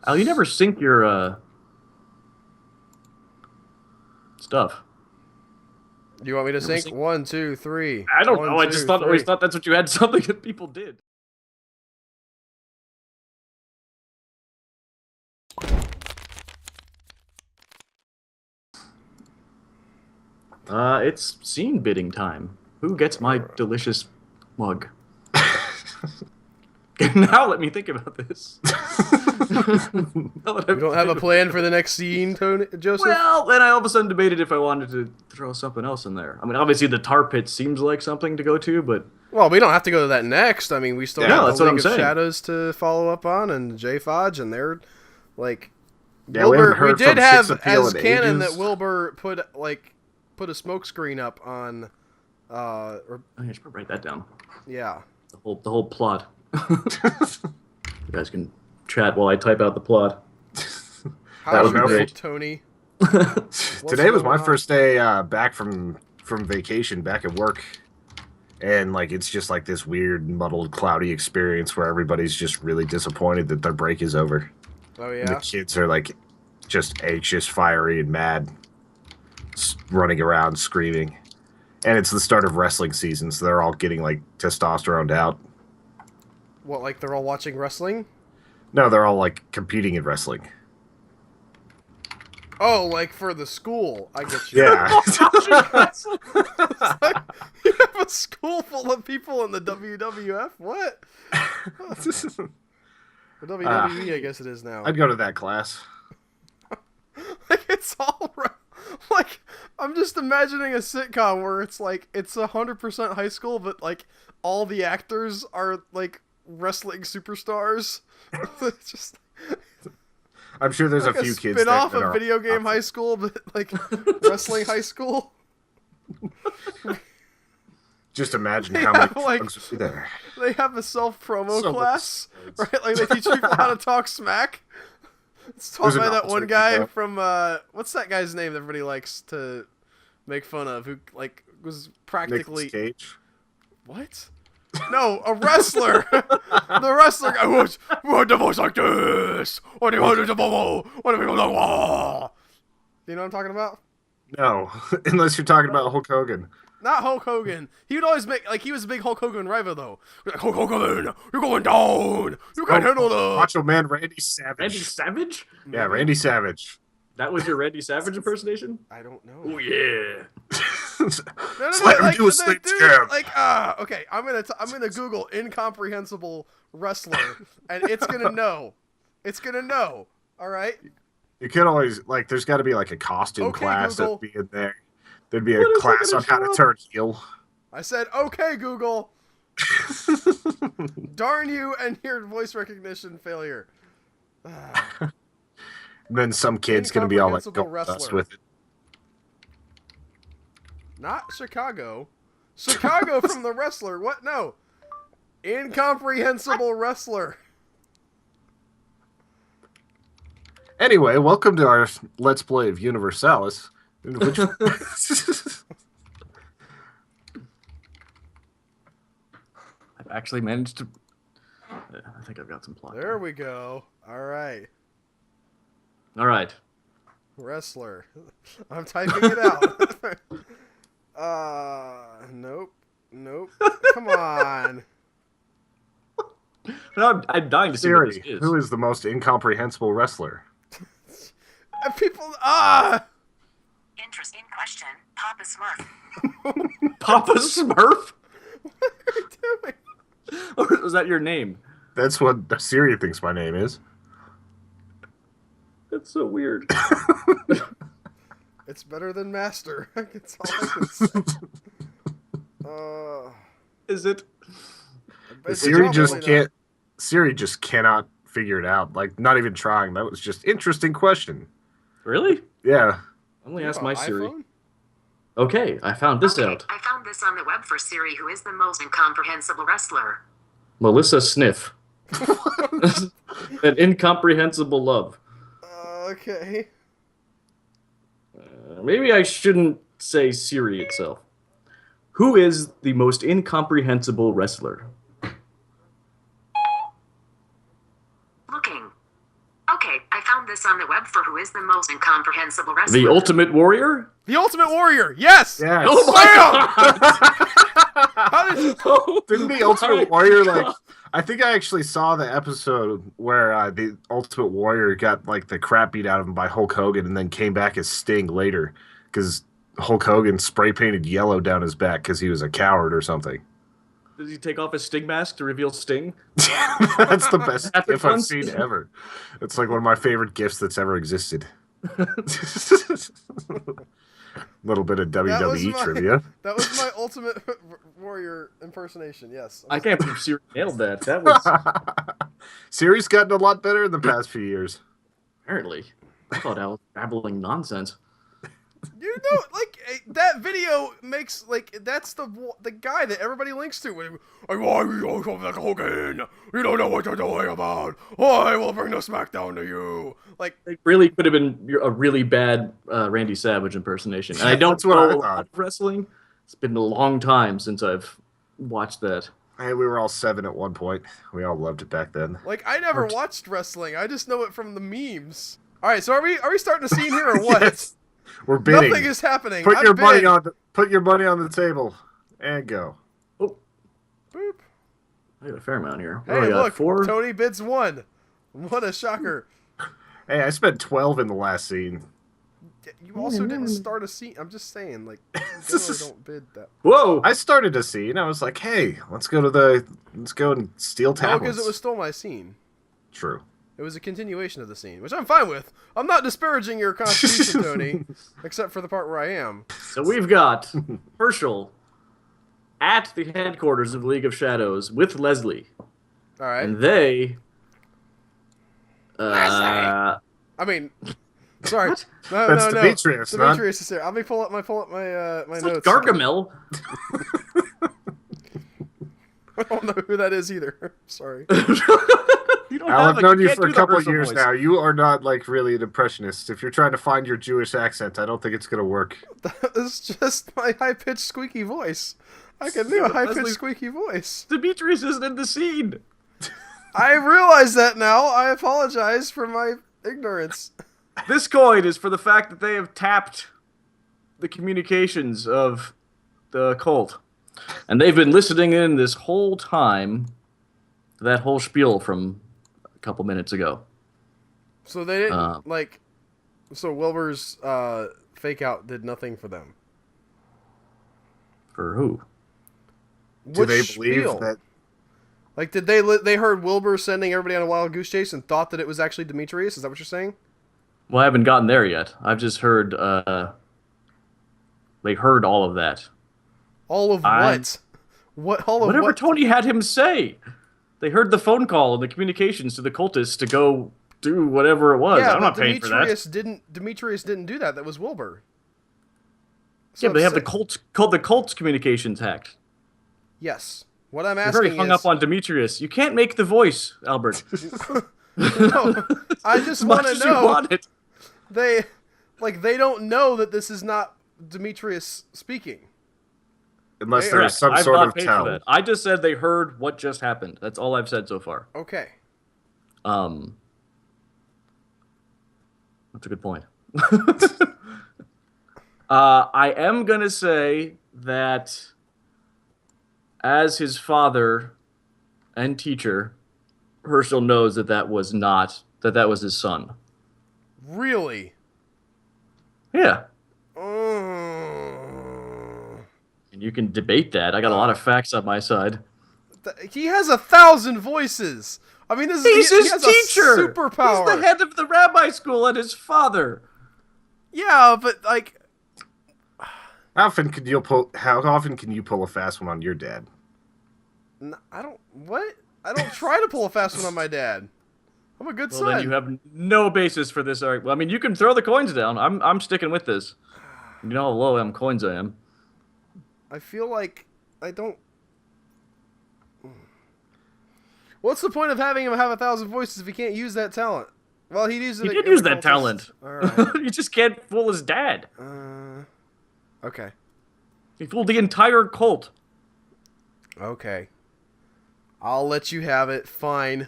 Al, you never sync your stuff. Do you want me to Never sync? sync. 1, 2, 3. I don't 1, know. I 2, just thought always 3. thought that's what you had something that people did. It's scene bidding time. Who gets my delicious mug? Now let me think about this. You don't have a plan for the next scene, Tony, Joseph? Well, then I all of a sudden debated if I wanted to throw something else in there. I mean, obviously the tar pit seems like something to go to, but Well, we don't have to go to that next. I mean, we still Yeah, got that's the what League I'm of saying. Shadows to follow up on, and J Fodge, and they're like Yeah, we haven't Wilbur. We heard did from have Six Appeal as in canon ages. that Wilbur put a smoke screen up on, or I should write that down. yeah. The whole plot. You guys can chat while I type out the plot. How's would be your great. foot, Tony? Today was my going on? first day back from vacation, back at work, and like it's just like this weird, muddled, cloudy experience where everybody's just really disappointed that their break is over. Oh And the yeah. kids are like just anxious, fiery, and mad, running around screaming. And it's the start of wrestling season, so they're all getting like testosteroned out. What, like they're all watching wrestling? No, they're all like competing in wrestling. Oh, like for the school. I get you. Yeah. You have a school full of people in the WWF? What? The WWE, I guess it is now. I'd go to that class. Like, it's all like, I'm just imagining a sitcom where it's like, it's 100% high school, but like, all the actors are like wrestling superstars. It's just I'm sure there's like a few kids spin there off that of are video game high school, but like wrestling high school. Just imagine They how many have, like- drugs would be there. They have a self promo So much class, episodes. right? Like they teach people how to talk smack. It's taught There's by an that one opposite guy though. from what's that guy's name that everybody likes to make fun of? Who like was practically Nicolas Cage. what? No, a wrestler. The wrestler guy was what the voice like this. What do you want to do? What do you want to do? You know what I'm talking about? No, unless you're talking about Hulk Hogan. Not Hulk Hogan. He would always make like he was a big Hulk Hogan rival though. Like, Hulk Hogan, you're going down. You can't handle the. Macho Man Randy Savage. Randy Savage? Yeah, Randy Savage. That was your Randy Savage impersonation? I don't know. Oh yeah. No, Let him do a the slip dude, scam. like okay, I'm gonna Google incomprehensible wrestler, and it's gonna know. It's gonna know. All right. You could always like. There's got to be like a costume Okay, class Google. that'd be in there. There'd be a What is it class gonna on how show to up? turn heel. I said okay, Google. Darn you and your voice recognition failure. And then some kid's gonna be all like Incomprehensible go nuts wrestler. with it. Not Chicago. Chicago from the wrestler. What? No. Incomprehensible wrestler. Anyway, welcome to our Let's Play of Universalis. In which... I've actually managed to. I think I've got some plot. There we go. All right. All right. Wrestler. I'm typing it out. Nope. Nope. Come on. No, I'm dying to see what Siri, this is. who is the most incomprehensible wrestler? And people. Interesting question. Papa Smurf. Papa Smurf? What are you doing? Or was that your name? That's what Siri thinks my name is. That's so weird. It's better than Master. That's all I can say. Is it? It's Siri probably just not. can't. Siri just cannot figure it out. Like, not even trying. That was just interesting question. Really? Yeah. I only You asked have my an Siri. iPhone? Okay, I found this Okay, out. I found this on the web for Siri, who is the most incomprehensible wrestler. Melissa Sniff. An incomprehensible love. Okay. Maybe I shouldn't say Siri itself. Who is the most incomprehensible wrestler? Looking. Okay, found this on the web for who is the most incomprehensible wrestler. The Ultimate Warrior? The Ultimate Warrior. Yes. Yes. Oh my god! How did Didn't the Ultimate Warrior like? I think I actually saw the episode where the Ultimate Warrior got like the crap beat out of him by Hulk Hogan, and then came back as Sting later because Hulk Hogan spray painted yellow down his back because he was a coward or something. Does he take off his Sting mask to reveal Sting? That's the best That's gif fun. I've seen ever. It's like one of my favorite gifs that's ever existed. Little bit of WWE trivia. That was my Ultimate Warrior impersonation. Yes. I can't believe Siri nailed that. That was Siri's gotten a lot better in the past few years. apparently. I thought I was babbling nonsense. You know, like that video makes like that's the guy that everybody links to. When Hogan, you don't know what you're doing about. I will bring the smackdown to you. Like It really could have been a really bad Randy Savage impersonation. And I don't That's what I know a thought. lot of wrestling. It's been a long time since I've watched that. Hey, we were all 7 at one point. We all loved it back then. I never watched wrestling. I just know it from the memes. All right, so are we starting a scene here or what? Yes. We're bidding. Nothing is happening. Put I'm your money bid. on the table and go. Oh, Boop. I got a fair amount here. Hey, I got look, 4. Tony bids 1. What a shocker. Hey, I spent 12 in the last scene. You also didn't start a scene. I'm just saying, like, generally don't bid that. Whoa! I started a scene. I was like, "Hey, let's go and steal No, tablets." because it was still my scene. True. It was a continuation of the scene, which I'm fine with. I'm not disparaging your contribution, Tony, except for the part where I am. So we've got Herschel at the headquarters of the League of Shadows with Leslie. All right. And they... I mean, sorry. No, That's no, Demetrius, no. man. Demetrius is here. Let me pull up my it's notes. like Gargamel. I don't know who that is either. Sorry. You don't Al, have I've known you can't for a do the couple of Herschel years voice. now. You are not like really an impressionist. If you're trying to find your Jewish accent, I don't think it's gonna work. It's just my high-pitched squeaky voice. I can do a high-pitched Leslie's- squeaky voice. Demetrius isn't in the scene. I realize that now. I apologize for my ignorance. This coin is for the fact that they have tapped the communications of the cult. And they've been listening in this whole time to that whole spiel from a couple minutes ago. So they didn't, so Wilbur's fake out did nothing for them. For who? Do Which they believe spiel? that? Like, did they heard Wilbur sending everybody on a wild goose chase and thought that it was actually Demetrius? Is that what you're saying? Well, I haven't gotten there yet. I've just heard, they heard all of that. All of I'm- what? What? All of Whatever what? Tony had him say. They heard the phone call and the communications to the cultists to go do whatever it was. Yeah, I'm but not paying for that. Demetrius didn't do that. That was Wilbur. Yeah, So but they have the it's- cult's communications hacked. Yes. What I'm You're asking very hung is, up on Demetrius. You can't make the voice, Albert. no, I just As much want as to you know. want it. They don't know that this is not Demetrius speaking. Unless Hey, there correct. is some I've sort not of paid for tell. that. I just said they heard what just happened. That's all I've said so far. Okay. That's a good point. I am gonna say that as his father and teacher, Herschel knows that that was his son. Really? Yeah. Mm. And you can debate that. I got a lot of facts on my side. He has 1,000 voices. I mean, this He's he his has teacher. A superpower. He's the head of the rabbi school and his father. Yeah, but like, How often can you pull a fast one on your dad? I don't try to pull a fast one on my dad. I'm a good Well, son. then you have no basis for this argument. Well, I mean, you can throw the coins down. I'm sticking with this. You know how low on coins I am. I feel like I don't. What's the point of having him have 1,000 voices if he can't use that talent? Well, he used it. He did in use the that cultist. talent. All right. You just can't fool his dad. Okay. He fooled the entire cult. Okay. I'll let you have it. Fine.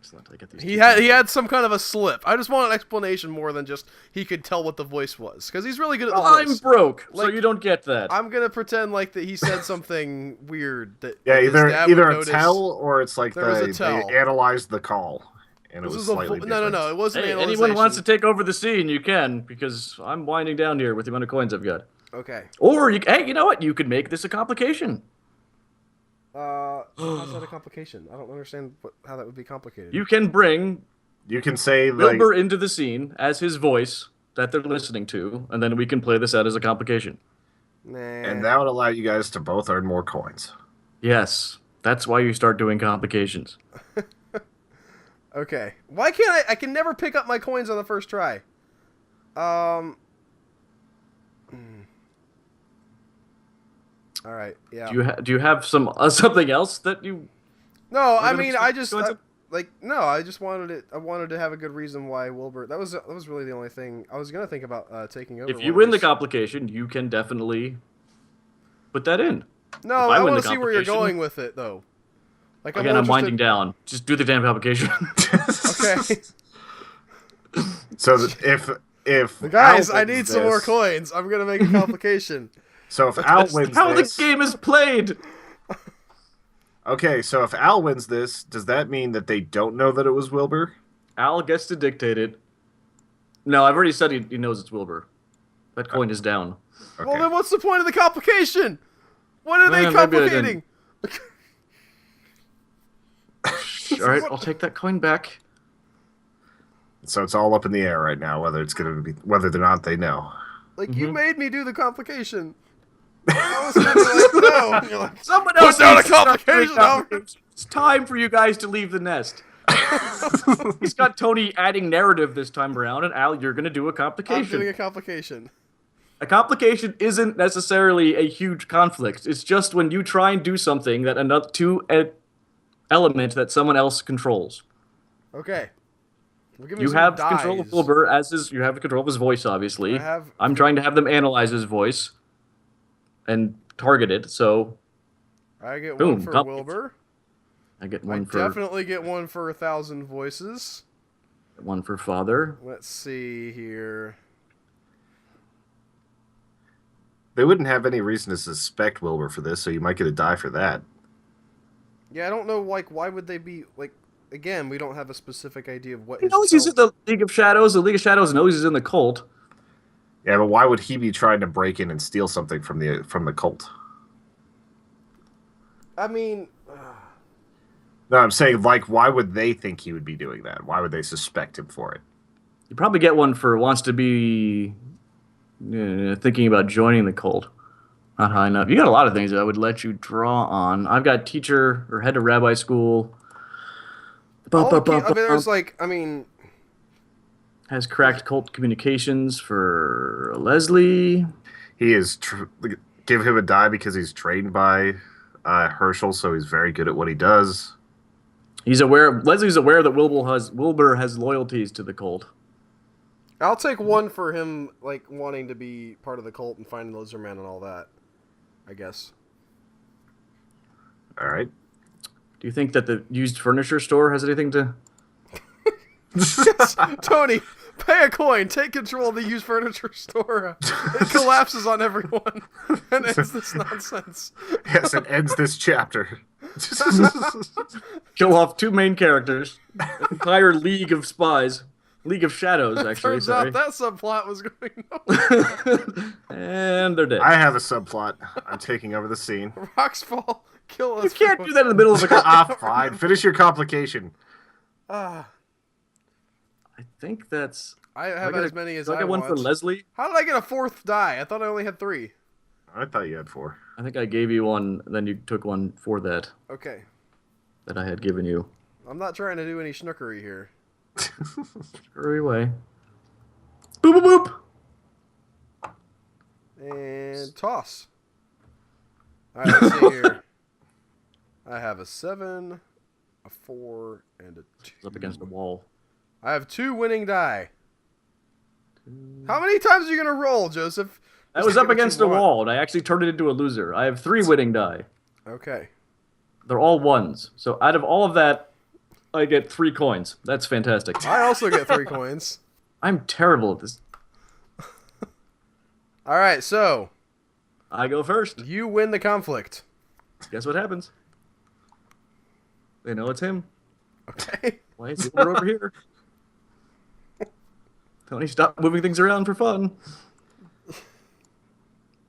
Excellent. I get these. He had some kind of a slip. I just want an explanation more than just he could tell what the voice was, because he's really good at the voice. I'm broke, so Like, you don't get that. I'm gonna pretend like that he said something weird. That Yeah, his dad would either a notice. tell or it's like There was a they tell. analyzed the call and it This was is a slightly different. no. It wasn't. Hey, analyzation. anyone wants to take over the scene, you can, because I'm winding down here with the amount of coins I've got. Okay. Or hey, you know what? You could make this a complication. How's that a complication? I don't understand how that would be complicated. You can bring You can say like Wilbur into the scene as his voice that they're listening to, and then we can play this out as a complication. Nah. and that would allow you guys to both earn more coins. Yes, that's why you start doing complications. Okay. Why can't I can never pick up my coins on the first try. All right. Yeah. Do you have some something else that you? No, I gonna mean, just I just go into- no, I just wanted it. I wanted to have a good reason why Wilbur. That was really the only thing I was gonna think about taking over. If you win the complication, you can definitely put that in. No, if I I win want the to see where you're complication- going with it, though. Like Again, I'm winding down. Just do the damn complication. Okay, So if guys, Al I wins need some more this- coins. I'm gonna make a complication. So if Al That's wins how this, the game is played. okay. So if Al wins this, does that mean that they don't know that it was Wilbur? Al gets to dictate it. No, I've already said he knows it's Wilbur. That coin is down. Okay. Well, then what's the point of the complication? What are they Maybe I didn't. complicating? All right, I'll take that coin back. So it's all up in the air right now whether it's going to be whether or not they know. Like Mm-hmm. you made me do the complication. I was gonna be like, no. And you're like, Someone Put else down needs a to start complication, doing complications. It's time for you guys to leave the nest. He's got Tony adding narrative this time around, and Al, you're going to do a I'm complication. doing a complication. A complication isn't necessarily a huge conflict. It's just when you try and do something that element that someone else controls. Okay. Well, give me You some have dies. control of Wilbur you have control of his voice, obviously. I have- I'm trying to have them analyze his voice and target it, so I get Boom, one for complicated. Wilbur. I get I one for definitely get one for 1,000 voices. father. Let's see here. They wouldn't have any reason to suspect Wilbur for this, so you might get a die for that. Yeah, I don't know. Like, why would they be like? Again, we don't have a specific idea of what. He his knows he's in tell- the League of Shadows. The League of Shadows knows he's in the cult. Yeah, but why would he be trying to break in and steal something from the cult? I mean, No, I'm saying like why would they think he would be doing that? Why would they suspect him for it? You probably get one for wants to be thinking about joining the cult. Not high enough. You got a lot of things that I would let you draw on. I've got teacher or head of rabbi school. there's like, I mean, Has cracked cult communications for Leslie. He is give him a die because he's trained by Herschel, so he's very good at what he does. He's aware. Leslie's aware that Wilbur has loyalties to the cult. I'll take one for him, like wanting to be part of the cult and finding the Lizard Man and all that. I guess. All right. Do you think that the used furniture store has anything to? Tony, pay a coin. Take control of the used furniture store. It collapses on everyone and ends this nonsense. Yes, it ends this chapter. Kill off two main characters. An entire league of spies. League of Shadows, actually. Turns Sorry. out that subplot was going nowhere. And they're dead. I have a subplot. I'm taking over the scene. Rocks fall. Kill us. You can't do that in the middle of a. Ah, fine. Finish your complication. I think that's. I have as many as do I I get one want. for Leslie. How did I get a fourth die? I thought I only had 3. I thought you had 4. I think I gave you one, then you took one for that Okay. I had given you. I'm not trying to do any schnookery here. Hurry away. Boop boop boop. And toss. Alright, let's see here. I have a 7, a 4, and a 2. It's up against the wall. I have 2 winning die. How many times are you going to roll, Joseph? That Just was get up what you against the want. wall, and I actually turned it into a loser. I have 3 winning die. Okay. They're all ones. So out of all of that, I get 3 coins. That's fantastic. I also get 3 coins. I'm terrible at this. All right, so I go first. you win the conflict. Guess what happens? They know it's him. Okay. Why is Wilbur over here? Tony, stop moving things around for fun.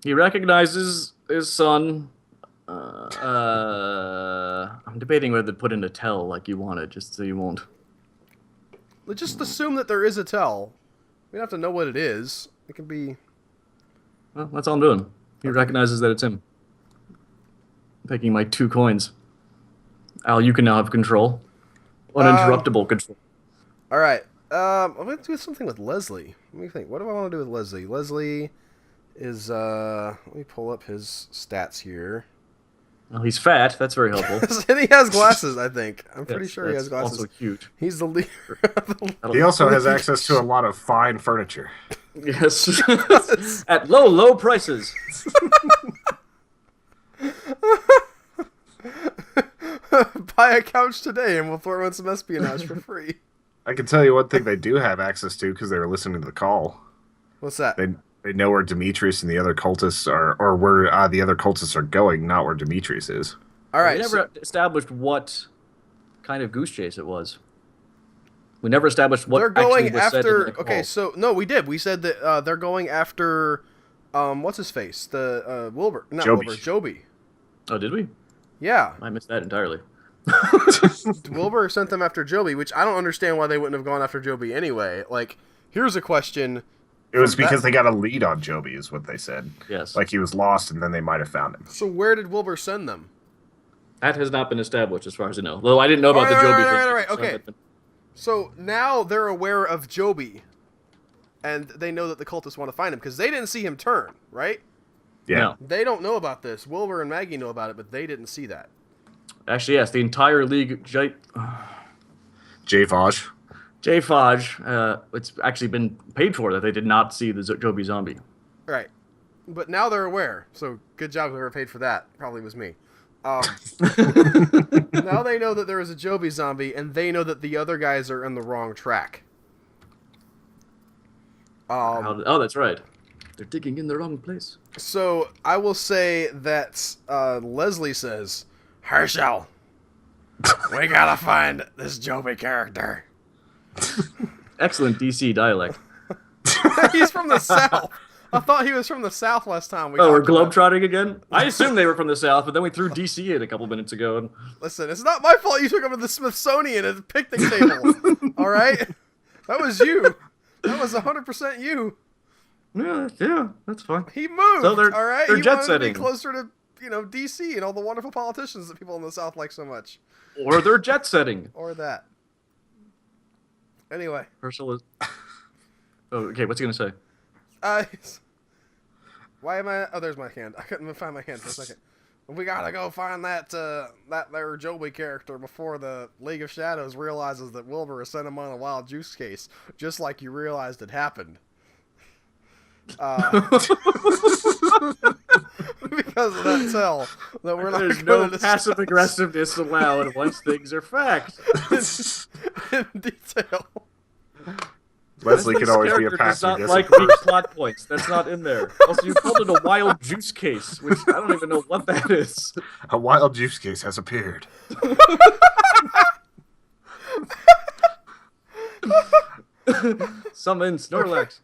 He recognizes his son. I'm debating whether to put in a tell like you wanted, just so you won't. Let's just assume that there is a tell. We don't have to know what it is. It can be... Well, that's all I'm doing. He recognizes that it's him. I'm taking my 2 coins. Al, you can now have control. Uninterruptible control. All right. I'm going to do something with Leslie. Let me think. What do I want to do with Leslie? Leslie is... let me pull up his stats here. Well, he's fat. That's very helpful. And he has glasses, I think. I'm pretty sure he That's has glasses. also cute. He's the leader. He also has access to a lot of fine furniture. Yes. At low, low prices. Buy a couch today and we'll throw in some espionage for free. I can tell you one thing they do have access to because they were listening to the call. What's that? They know where Demetrius and the other cultists are, or where the other cultists are going, not where Demetrius is. All right. We never established what kind of goose chase it was. We never established what they're going actually was said in after. the call. Okay, so no, we did. We said that they're going after. What's his face? The Wilbur, not Joby. Wilbur, Joby. Oh, did we? Yeah, I missed that entirely. Wilbur sent them after Joby, which I don't understand why they wouldn't have gone after Joby anyway. Like, here's a question. It was because they got a lead on Joby, is what they said. Yes. Like he was lost, and then they might have found him. So where did Wilbur send them? That has not been established as far as I know. Though I didn't know about the Joby thing. Right. Okay. So now they're aware of Joby, and they know that the cultists want to find him because they didn't see him turn, right? Yeah. No. They don't know about this. Wilbur and Maggie know about it, but they didn't see that. Actually, yes. The entire league... J. Vaj. J. Fodge, it's actually been paid for that they did not see the Joby zombie. Right. But now they're aware, so good job whoever paid for that. Probably was me. Now they know that there is a Joby zombie, and they know that the other guys are on the wrong track. Oh, that's right. They're digging in the wrong place. So I will say that Leslie says, Herschel, we gotta find this Joby character. Excellent DC dialect. He's from the South. I thought he was from the South last time. We're globetrotting again? I assumed they were from the South, but then we threw DC in a couple minutes ago. And... Listen, it's not my fault you took him to the Smithsonian at the picnic table. All right? That was you. That was 100% you. Yeah, that's fine. He moved, So they're- all right? they're he jet wanted to setting. be closer to, D.C. and all the wonderful politicians that people in the South like so much. Or they're jet setting. Or that. Anyway. Herschel is... Oh, okay, what's he going to say? Why am I... Oh, there's my hand. I couldn't find my hand for a second. We gotta go find that there Joby character before the League of Shadows realizes that Wilbur has sent him on a wild juice case, just like you realized it happened. Because of that tell that we're not There's going no to passive aggressiveness allowed once things are fact. in detail. Leslie can always be a Character does passive not aggressive like weak person. plot points. That's not in there. Also, you called it a wild juice case, which I don't even know what that is. A wild juice case has appeared. Summon Snorlax.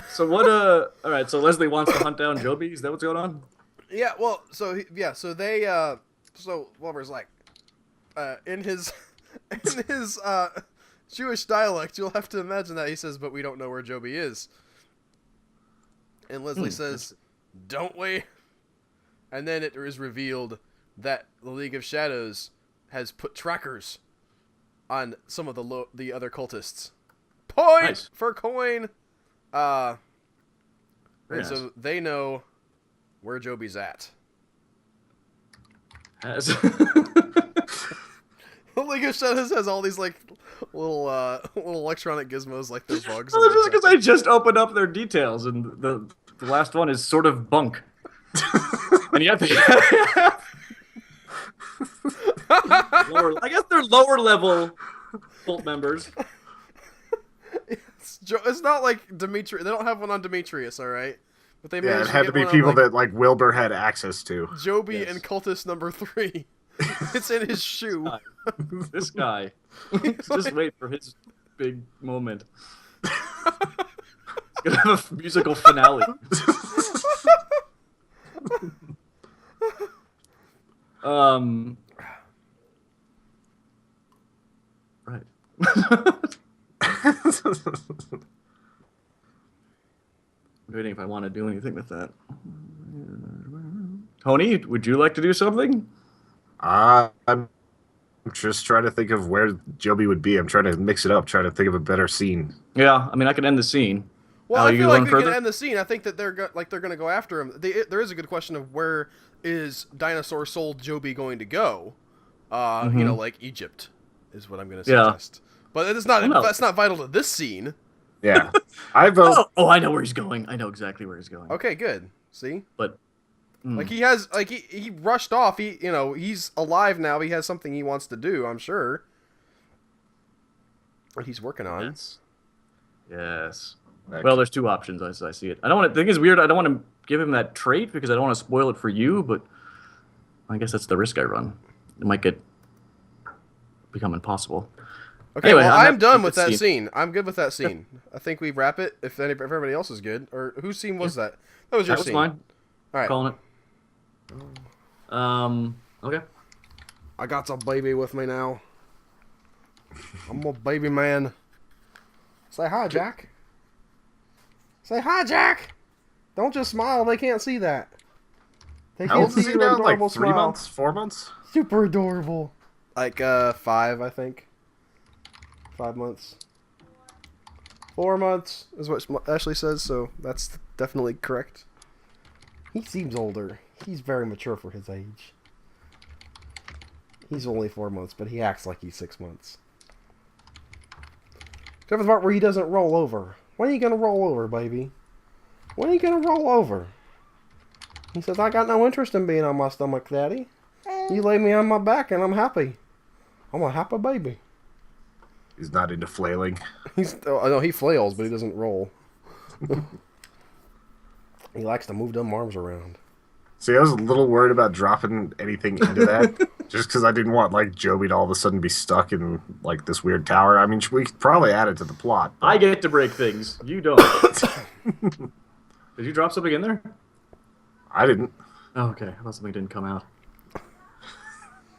So what? All right. So Leslie wants to hunt down Joby. Is that what's going on? Yeah, well, so Wilbur's like, in his Jewish dialect, you'll have to imagine that he says, but we don't know where Joby is. And Leslie says, don't we? And then it is revealed that the League of Shadows has put trackers on some of the other cultists. Point Nice. for coin. Very And nice. so they know where Joby's at. Has... The League of Shadows has all these like little electronic gizmos like they're bugs. Well, just because I just opened up their details, and the last one is sort of bunk. And yet they... I guess they're lower level cult members. It's not like Demetrius. They don't have one on Demetrius, all right. But they Yeah, managed it had to to get be one people on, like, that like Wilbur had access to. Joby Yes. and cultist number 3. It's in his shoe. This guy. Just wait for his big moment. He's gonna have a musical finale. Right. Waiting if I want to do anything with that. Tony, would you like to do something? I'm just trying to think of where Joby would be. I'm trying to mix it up, trying to think of a better scene. Yeah, I mean, I can end the scene. Well, Al, I you feel like going we further? can end the scene. I think that they're gonna go after him. There is a good question of where is Dinosaur Soul Joby going to go? You know, like Egypt is what I'm gonna Yeah. suggest. But it's not. Well, no. That's not vital to this scene. Yeah, I vote. Oh, I know where he's going. I know exactly where he's going. Okay, good. See, But like he has, like he rushed off. He's alive now. He has something he wants to do. I'm sure. What he's working on. yes. Well, there's two options as I see it. I don't want to. The thing is weird. I don't want to give him that trait because I don't want to spoil it for you. But I guess that's the risk I run. It might become impossible. Okay, Anyway, well, I'm done with that that scene. I'm good with that scene. I think we wrap it. If everybody else is good, or whose scene was that? That was your That was scene. mine. All right. Calling it. Okay. I got a baby with me now. I'm a baby man. Say hi, Jack. Say hi, Jack. Don't just smile. They can't see that. They How can't old is see he your now? adorable Like 3 smile. months, 4 months? Super adorable. Like 5, I think. 5 months. 4 months is what Ashley says, so that's definitely correct. He seems older. He's very mature for his age. He's only 4 months, but he acts like he's 6 months. Except for the part where he doesn't roll over. When are you gonna roll over, baby? When are you gonna roll over? He says, I got no interest in being on my stomach, Daddy. You lay me on my back and I'm happy. I'm a happy baby. He's not into flailing. I know he flails, but he doesn't roll. He likes to move them arms around. See, I was a little worried about dropping anything into that, just because I didn't want like Joby to all of a sudden be stuck in like this weird tower. I mean, we could probably add it to the plot. But... I get to break things. You don't. Did you drop something in there? I didn't. Oh, okay. I thought something didn't come out.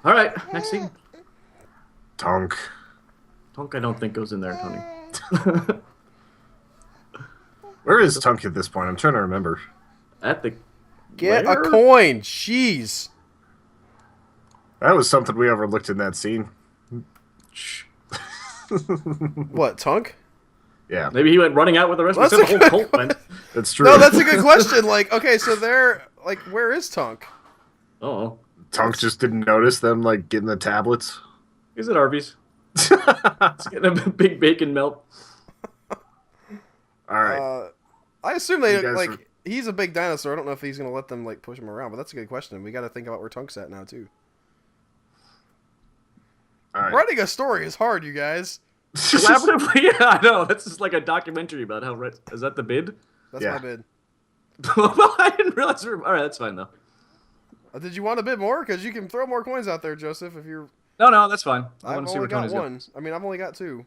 All right. Next scene. Tonk. Tonk, I don't think goes in there, Tony. Where is Tunk at this point? I'm trying to remember. At the Get lair? a coin. Jeez. That was something we overlooked in that scene. What, Tunk? Yeah, Maybe he went running out with the rest. That's Of the a whole good cult went. that's true. No, that's a good question. Like, okay, so they're like, where is Tunk? Oh, Tunk just didn't notice them like getting the tablets. he's at Arby's. He's getting a big bacon melt. All right. I assume they You guys like. are- He's a big dinosaur. I don't know if he's gonna let them like push him around, but that's a good question. We got to think about where Tunk's at now too. All right. Writing a story is hard, you guys. Collaboratively, yeah, I know. That's just like a documentary about how. Is that the bid? That's Yeah. my bid. Well, I didn't realize. All right, that's fine though. Did you want a bit more? Because you can throw more coins out there, Joseph. If you're, No, that's fine. I I've want to see only where got Tony's one. I mean, I've only got 2.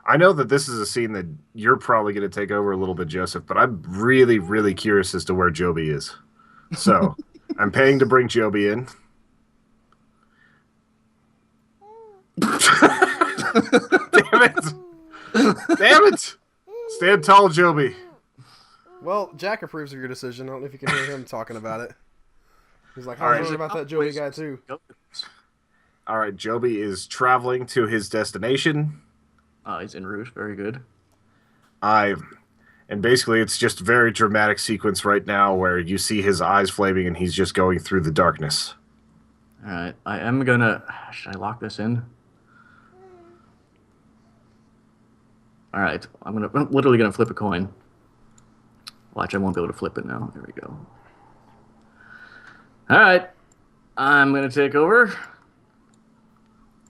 I know that this is a scene that you're probably going to take over a little bit, Joseph, but I'm really, really curious as to where Joby is. So I'm paying to bring Joby in. Damn it! Damn it! Stand tall, Joby. Well, Jack approves of your decision. I don't know if you can hear him talking about it. He's like, All "I'm right. worried about that Joey guy too." All right, Joby is traveling to his destination. He's en route. Very good. And basically, it's just a very dramatic sequence right now where you see his eyes flaming and he's just going through the darkness. All right, I am gonna. Should I lock this in? All right, I'm literally gonna flip a coin. Watch, I won't be able to flip it now. There we go. All right, I'm gonna take over.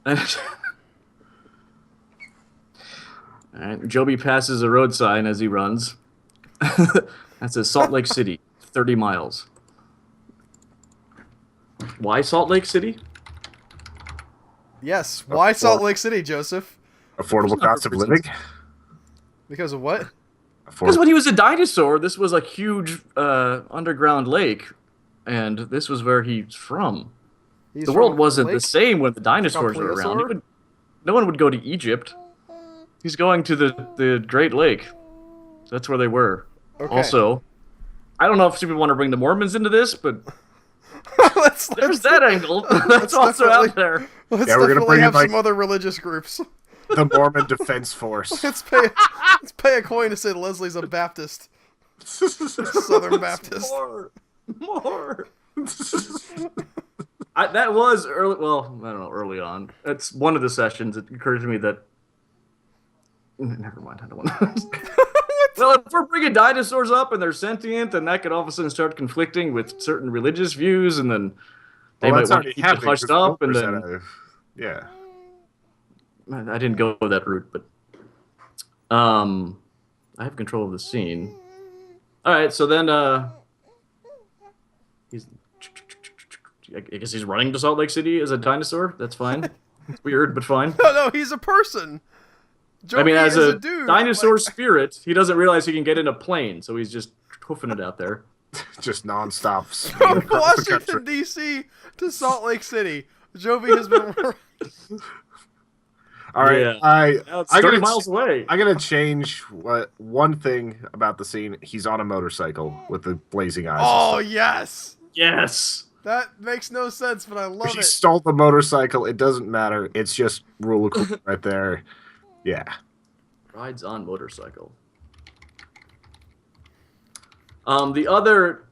Alright, Joby passes a road sign as he runs. That says Salt Lake City, 30 miles. Why Salt Lake City? Yes. Why Salt Lake City, Joseph? Affordable cost of living. Because of what? Because when he was a dinosaur, this was a huge underground lake, and this was where he's from. The world wasn't the same when the dinosaurs were around. No one would go to Egypt. He's going to the Great Lake. That's where they were. Okay. Also, I don't know if people want to bring the Mormons into this, but there's that angle. That's also out there. Let's definitely have some other religious groups. The Mormon Defense Force. Let's pay a coin to say Leslie's a Baptist. Southern Baptist. More. That was early. Well, I don't know. Early on, that's one of the sessions. It occurred to me that. Never mind. I don't want to. Well, if we're bringing dinosaurs up and they're sentient, then that could all of a sudden start conflicting with certain religious views, and then they might want to keep it hushed up, and then yeah. I didn't go that route, but I have control of the scene. All right, so then I guess he's running to Salt Lake City as a dinosaur. That's fine. It's weird, but fine. No, he's a person. Joby I mean, as a dude, dinosaur spirit, he doesn't realize he can get in a plane, so he's just hoofing it out there. Just nonstop. From Washington, D.C. to Salt Lake City. Joby has been... All right, yeah. It's 30 miles away. I'm gonna change one thing about the scene. He's on a motorcycle with the blazing eyes. Oh, yes! Yes! That makes no sense, but I love it. He stole the motorcycle. It doesn't matter. It's just rule of cool right there. Yeah. Rides on motorcycle. The other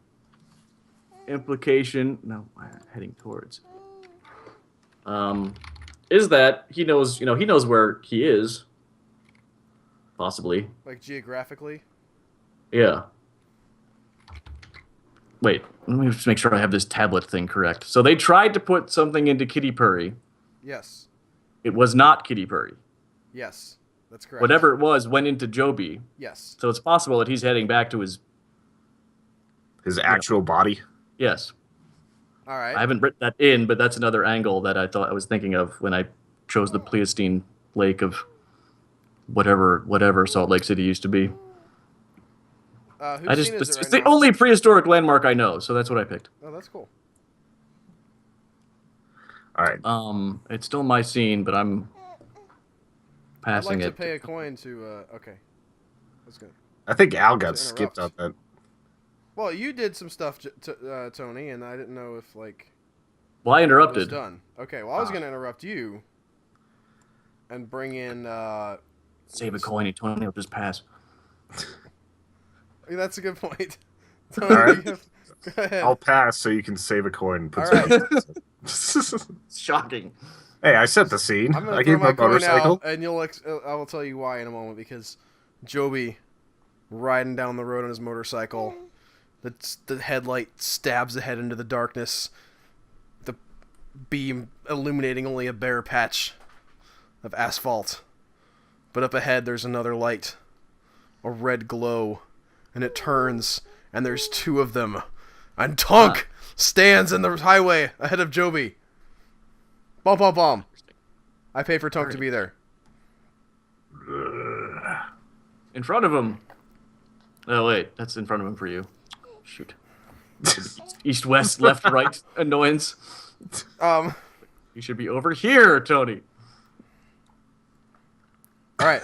implication, no, I'm heading towards, is that he knows where he is. Possibly. Like geographically? Yeah. Wait, let me just make sure I have this tablet thing correct. So they tried to put something into Kitty Purry. Yes. It was not Kitty Purry. Yes, that's correct. Whatever it was went into Joby. Yes. So it's possible that he's heading back to his actual body. Yes. All right. I haven't written that in, but that's another angle that I thought I was thinking of when I chose the Pleistocene Lake of whatever Salt Lake City used to be. It's the only prehistoric landmark I know, so that's what I picked. Oh, that's cool. All right. It's still my scene, but I'm passing it. I'd like to pay a coin to. Okay, that's good. I think Al got skipped on that. Well, you did some stuff, Tony, and I didn't know if Well, I interrupted. It was done. Okay. Well, I was going to interrupt you and bring in. Save a coin, and Tony will just pass. That's a good point. All right. Go ahead. I'll pass so you can save a coin. And put All right. Shocking. Hey, I set the scene. I'm gonna I throw gave my my coin motorcycle. out, and I will tell you why in a moment, because Joby riding down the road on his motorcycle, the headlight stabs ahead into the darkness, the beam illuminating only a bare patch of asphalt. But up ahead there's another light, a red glow, and it turns, and there's two of them. And Tunk stands in the highway ahead of Joby. Bum, bum, bum. I pay for Tunk to be there. In front of him. Oh, wait. That's in front of him for you. Shoot. East, west, left, right annoyance. You should be over here, Tony. All right.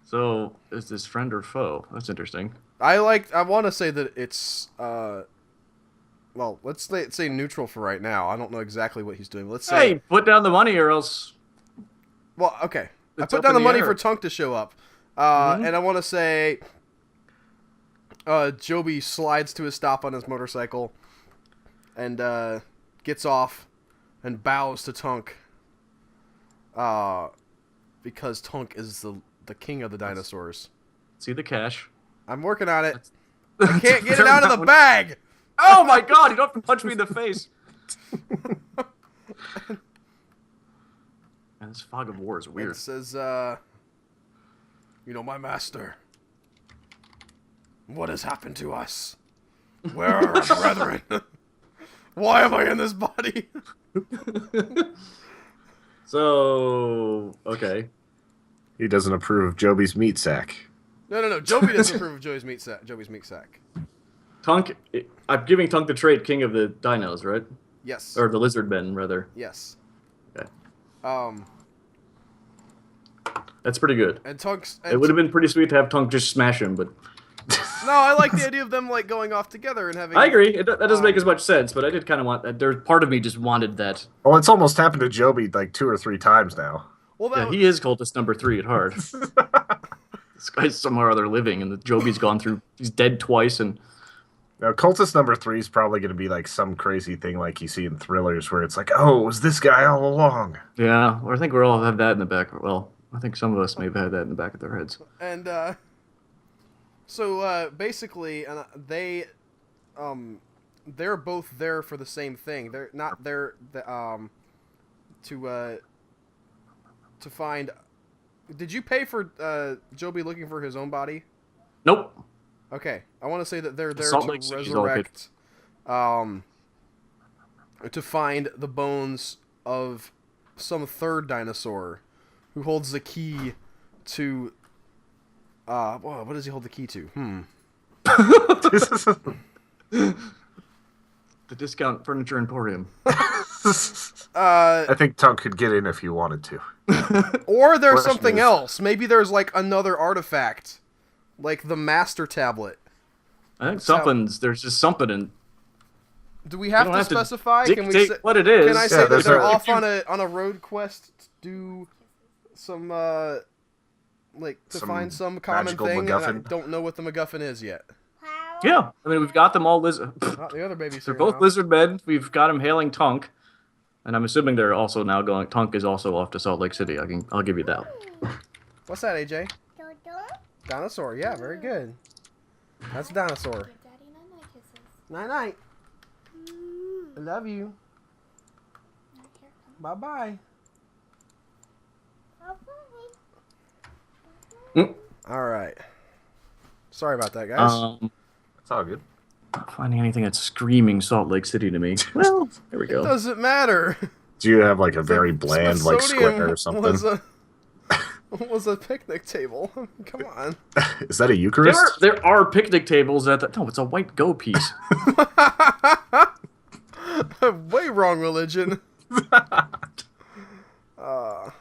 So, is this friend or foe? That's interesting. I want to say that it's well, let's say neutral for right now. I don't know exactly what he's doing. Let's say, hey, put down the money or else. well, okay. I It's put up down the in the money air. for Tunk to show up, and I want to say, Joby slides to a stop on his motorcycle, and gets off, and bows to Tunk, because Tunk is the king of the dinosaurs. See the cash. I'm working on it. I can't get it out of the bag. Oh my god, you don't have to punch me in the face. And this fog of war is weird. It says, my master. What has happened to us? Where are our brethren? Why am I in this body? So, okay. He doesn't approve of Joby's meat sack. No. Joby doesn't approve of Joey's meat sack. Tunk, I'm giving Tunk the trait king of the dinos, right? Yes. Or the lizard men, rather. Yes. Okay. That's pretty good. And Tunk's... It would have been pretty sweet to have Tunk just smash him, but... No, I like the idea of them, like, going off together and having... I agree. That doesn't make as much sense, but I did kind of want that. There's part of me just wanted that. Well, it's almost happened to Joby like 2 or 3 times now. Well, Yeah, he is cultist number 3 at heart. This guy's somewhere or other living, and the Joby's gone through... He's dead twice, and... Now, cultist number 3 is probably going to be like some crazy thing like you see in thrillers where it's like, oh, it was this guy all along. Yeah, or I think we all have that in the back. Well, I think some of us may have had that in the back of their heads. And, so, basically, they're both there for the same thing. They're not there, to find... Did you pay for, Joby looking for his own body? Nope. Okay, I want to say that they're there Salt to Lake City's all good. resurrect, to find the bones of some third dinosaur who holds the key to, what does he hold the key to? The Discount Furniture Emporium. I think Tunk could get in if you wanted to. Or there's Question something is- else. Maybe there's, like, another artifact. Like the Master Tablet. I think there's just something in... Do we have don't to have to specify? Can we dictate say, what it is. Can I say that there's they're a- off on a road quest to do some Some find some common magical thing? And I MacGuffin? don't know what the MacGuffin is yet. Yeah, I mean, we've got them all lizard... Oh, the other baby's They're here both now. lizard men. We've got him hailing Tunk. And I'm assuming they're also now going... Tunk is also off to Salt Lake City. I'll give you that. What's that, AJ? Dinosaur. Yeah, very good. That's a dinosaur. Night night. I love you. Bye bye. Mm. All right. Sorry about that, guys. It's all good. Not finding anything that's screaming Salt Lake City to me. Well, there we go. Doesn't matter. Do you have like a very bland like square or something? Was a picnic table. Come on. Is that a Eucharist? There are picnic tables at the... No, it's a white Go piece. Way wrong religion. There are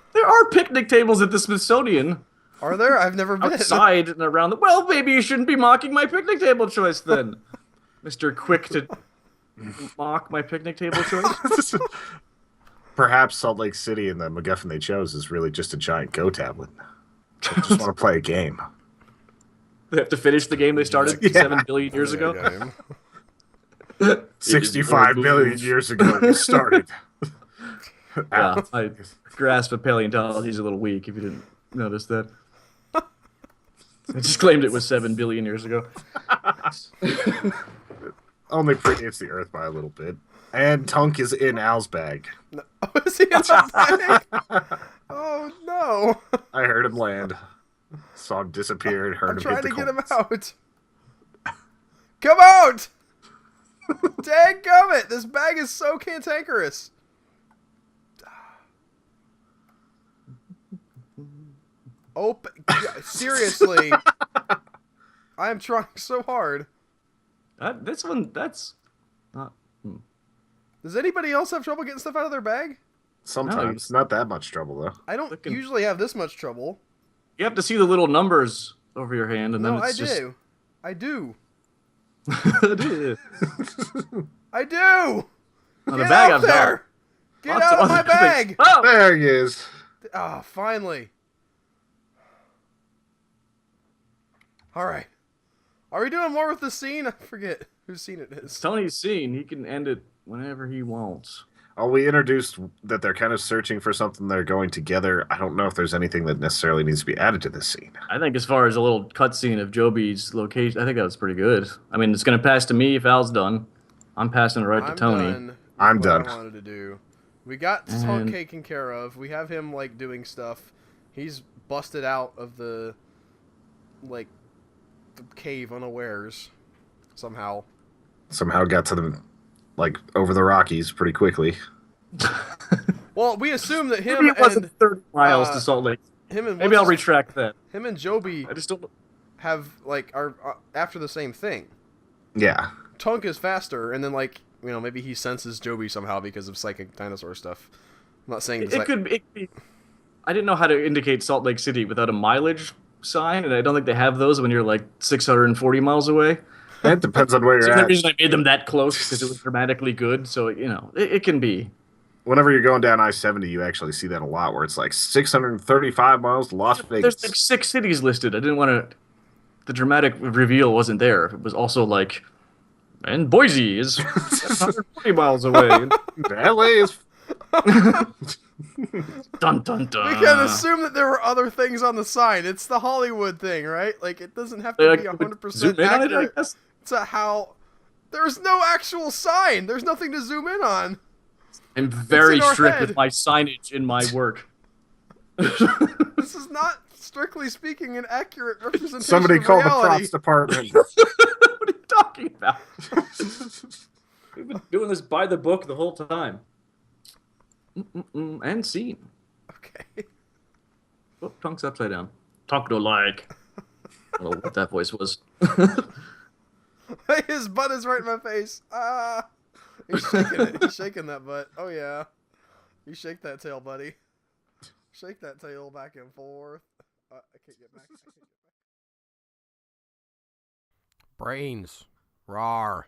picnic tables at the Smithsonian. Are there? I've never been. Outside and around the... Well, maybe you shouldn't be mocking my picnic table choice then. Mr. Quick to mock my picnic table choice. Perhaps Salt Lake City and the MacGuffin they chose is really just a giant Go tablet. They just want to play a game. They have to finish the game they started 7 billion years ago. 65 billion years ago we started. Yeah, my grasp of paleontology is a little weak, if you didn't notice that. I just claimed it was 7 billion years ago. Only predates the Earth by a little bit. And Tunk is in Al's bag. Oh, is he in the bag? Oh no! I heard him land. Saw him disappear and heard I'm him trying hit the to get him Colts. out. Come out! Dadgummit! This bag is so cantankerous. Seriously. I am trying so hard. This one, that's not... Does anybody else have trouble getting stuff out of their bag? Sometimes. Not that much trouble, though. I don't Looking- usually have this much trouble. You have to see the little numbers over your hand, and then No, it's just... I do. On I do! the Get bag out I've there! got. Get Lots out of my other things. bag! Oh! There he is. Ah, finally. Alright. Are we doing more with the scene? I forget whose scene it is. It's Tony's scene. He can end it whenever he wants. Oh, we introduced that they're kind of searching for something. They're going together. I don't know if there's anything that necessarily needs to be added to this scene. I think as far as a little cutscene of Joby's location, I think that was pretty good. I mean, it's going to pass to me if Al's done. I'm passing it right to I'm Tony. done with I'm what done. I wanted to do. We got Tunk And- taken care of. We have him like doing stuff. He's busted out of the cave unawares somehow. Somehow got to the over the Rockies pretty quickly. Well, we assume that Maybe it wasn't 30 miles to Salt Lake. Maybe I'll retract that. him and Joby I just don't. have are after the same thing. Yeah. Tunk is faster, and then maybe he senses Joby somehow because of psychic dinosaur stuff. I'm not saying It could be. I didn't know how to indicate Salt Lake City without a mileage sign, and I don't think they have those when you're like 640 miles away. It depends on where So you're the at. reason I made them that close because it was dramatically good. So it can be. Whenever you're going down I-70, you actually see that a lot, where it's like 635 miles to Las Vegas. There's like 6 cities listed. I didn't want to. The dramatic reveal wasn't there. It was also like, and Boise is 740 miles away. LA is. Dun dun dun. We can assume that there were other things on the sign. It's the Hollywood thing, right? Like, it doesn't have to be 100% Zoom in on it, I accurate guess. to how... There's no actual sign. There's nothing to zoom in on. I'm very in our strict head. with my signage in my work. This is not, strictly speaking, an accurate representation Somebody of call the reality. props department. What are you talking about? We've been doing this by the book the whole time. And scene. Okay. Oh, tongue's upside down. Talk to like. I don't know what that voice was. His butt is right in my face. Ah. He's shaking it. He's shaking that butt. Oh, yeah. You shake that tail, buddy. Shake that tail back and forth. I can't get back. Brains. Rawr.